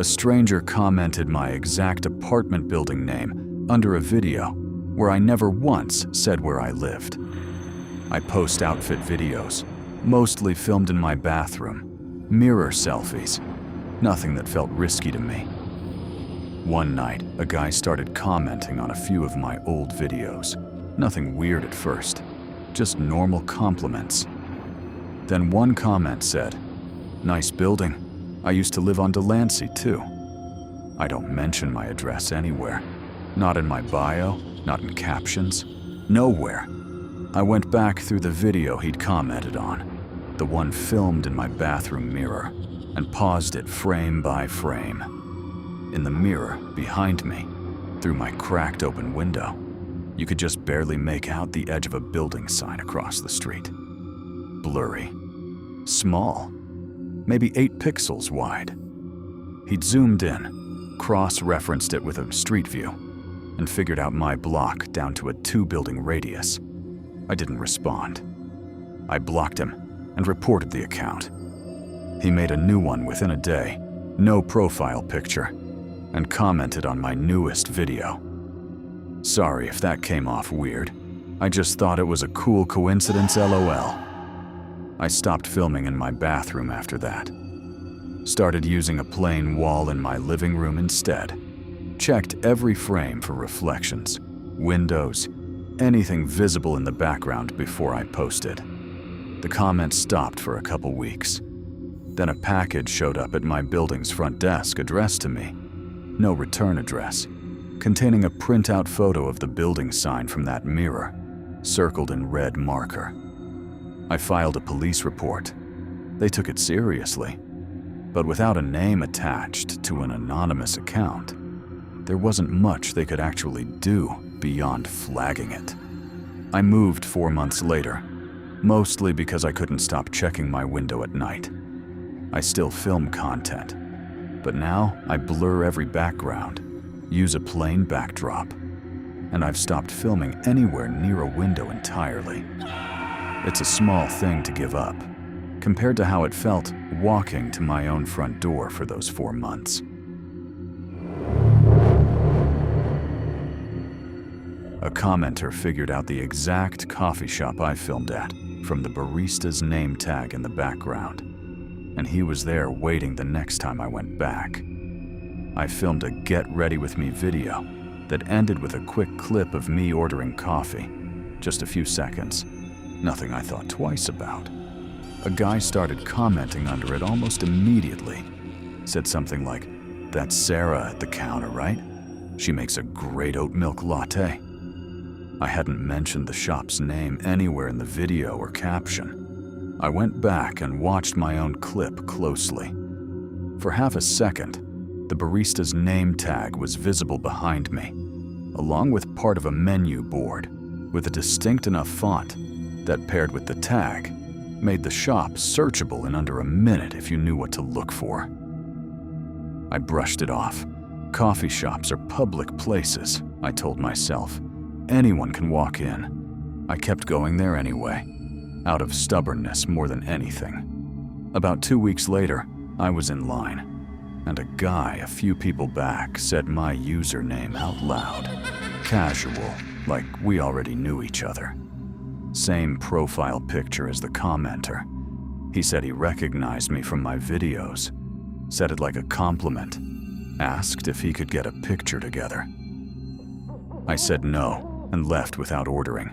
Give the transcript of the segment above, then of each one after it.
A stranger commented my exact apartment building name under a video where I never once said where I lived. I post outfit videos, mostly filmed in my bathroom, mirror selfies, nothing that felt risky to me. One night, a guy started commenting on a few of my old videos. Nothing weird at first, just normal compliments. Then one comment said, "Nice building. I used to live on Delancey too." I don't mention my address anywhere. Not in my bio, not in captions, nowhere. I went back through the video he'd commented on, the one filmed in my bathroom mirror, and paused it frame by frame. In the mirror, behind me, through my cracked open window, you could just barely make out the edge of a building sign across the street. Blurry. Small. Maybe 8 pixels wide. He'd zoomed in, cross-referenced it with a street view, and figured out my block down to a 2-building radius. I didn't respond. I blocked him and reported the account. He made a new one within a day, no profile picture, and commented on my newest video. Sorry if that came off weird. I just thought it was a cool coincidence, LOL. I stopped filming in my bathroom after that. Started using a plain wall in my living room instead. Checked every frame for reflections, windows, anything visible in the background before I posted. The comments stopped for a couple weeks. Then a package showed up at my building's front desk addressed to me. No return address, containing a printout photo of the building sign from that mirror, circled in red marker. I filed a police report. They took it seriously, but without a name attached to an anonymous account, there wasn't much they could actually do beyond flagging it. I moved 4 months later, mostly because I couldn't stop checking my window at night. I still film content, but now I blur every background, use a plain backdrop, and I've stopped filming anywhere near a window entirely. It's a small thing to give up, compared to how it felt walking to my own front door for those 4 months. A commenter figured out the exact coffee shop I filmed at from the barista's name tag in the background, and he was there waiting the next time I went back. I filmed a Get Ready With Me video that ended with a quick clip of me ordering coffee. Just a few seconds. Nothing I thought twice about. A guy started commenting under it almost immediately. Said something like, "That's Sarah at the counter, right? She makes a great oat milk latte." I hadn't mentioned the shop's name anywhere in the video or caption. I went back and watched my own clip closely. For half a second, the barista's name tag was visible behind me, along with part of a menu board with a distinct enough font that, paired with the tag, made the shop searchable in under a minute if you knew what to look for. I brushed it off. Coffee shops are public places, I told myself. Anyone can walk in. I kept going there anyway, out of stubbornness more than anything. About 2 weeks later, I was in line, and a guy a few people back said my username out loud. Casual, like we already knew each other. Same profile picture as the commenter. He said he recognized me from my videos, said it like a compliment, asked if he could get a picture together. I said no and left without ordering,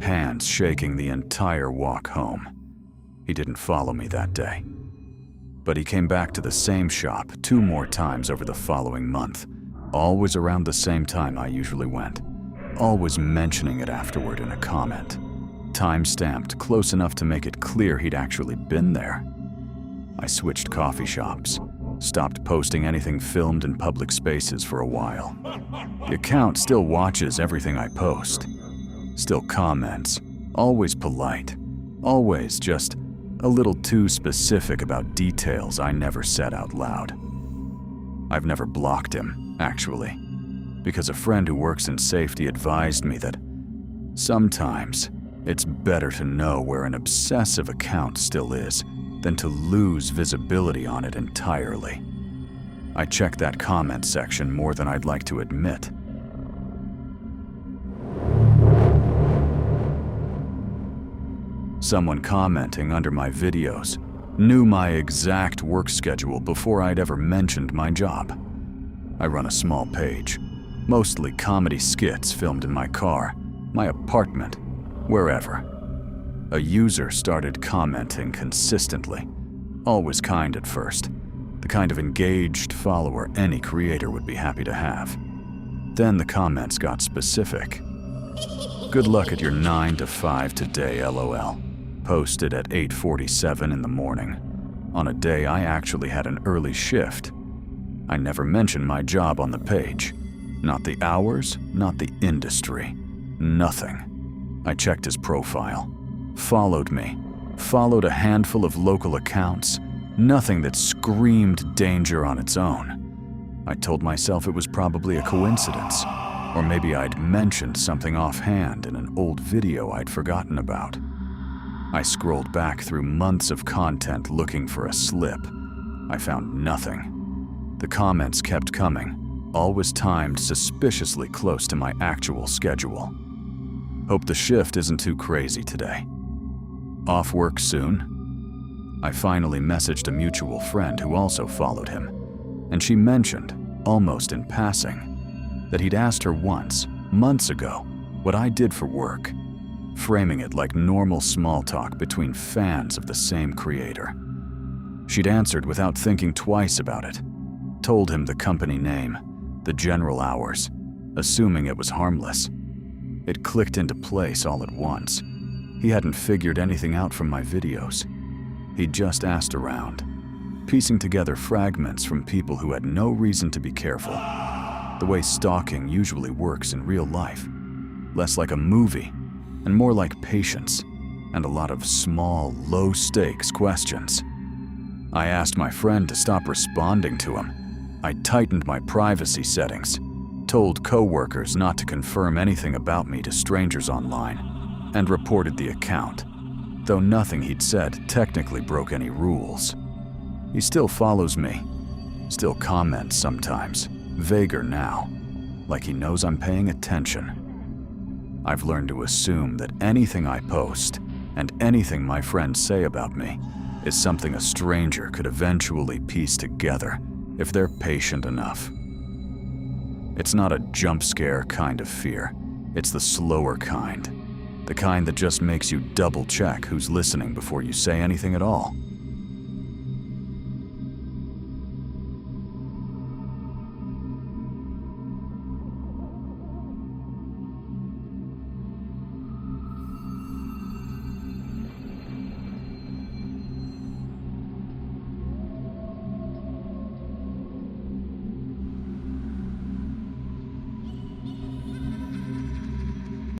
hands shaking the entire walk home. He didn't follow me that day. But he came back to the same shop 2 more times over the following month, always around the same time I usually went, always mentioning it afterward in a comment. Time-stamped close enough to make it clear he'd actually been there. I switched coffee shops, stopped posting anything filmed in public spaces for a while. The account still watches everything I post, still comments, always polite, always just a little too specific about details I never said out loud. I've never blocked him, actually, because a friend who works in safety advised me that sometimes it's better to know where an obsessive account still is than to lose visibility on it entirely. I check that comment section more than I'd like to admit. Someone commenting under my videos knew my exact work schedule before I'd ever mentioned my job. I run a small page, mostly comedy skits filmed in my car, my apartment, wherever. A user started commenting consistently, always kind at first, the kind of engaged follower any creator would be happy to have. Then the comments got specific. "Good luck at your 9 to 5 today, LOL." Posted at 8:47 in the morning, on a day I actually had an early shift. I never mentioned my job on the page. Not the hours, not the industry. Nothing. I checked his profile. Followed me. Followed a handful of local accounts. Nothing that screamed danger on its own. I told myself it was probably a coincidence, or maybe I'd mentioned something offhand in an old video I'd forgotten about. I scrolled back through months of content looking for a slip. I found nothing. The comments kept coming, always timed suspiciously close to my actual schedule. Hope the shift isn't too crazy today. Off work soon? I finally messaged a mutual friend who also followed him, and she mentioned, almost in passing, that he'd asked her once, months ago, what I did for work, framing it like normal small talk between fans of the same creator. She'd answered without thinking twice about it, told him the company name, the general hours, assuming it was harmless. It clicked into place all at once. He hadn't figured anything out from my videos. He'd just asked around, piecing together fragments from people who had no reason to be careful, the way stalking usually works in real life, less like a movie and more like patience, and a lot of small, low-stakes questions. I asked my friend to stop responding to him. I tightened my privacy settings, told coworkers not to confirm anything about me to strangers online, and reported the account, though nothing he'd said technically broke any rules. He still follows me, still comments sometimes, vaguer now, like he knows I'm paying attention. I've learned to assume that anything I post and anything my friends say about me is something a stranger could eventually piece together if they're patient enough. It's not a jump scare kind of fear. It's the slower kind. The kind that just makes you double check who's listening before you say anything at all.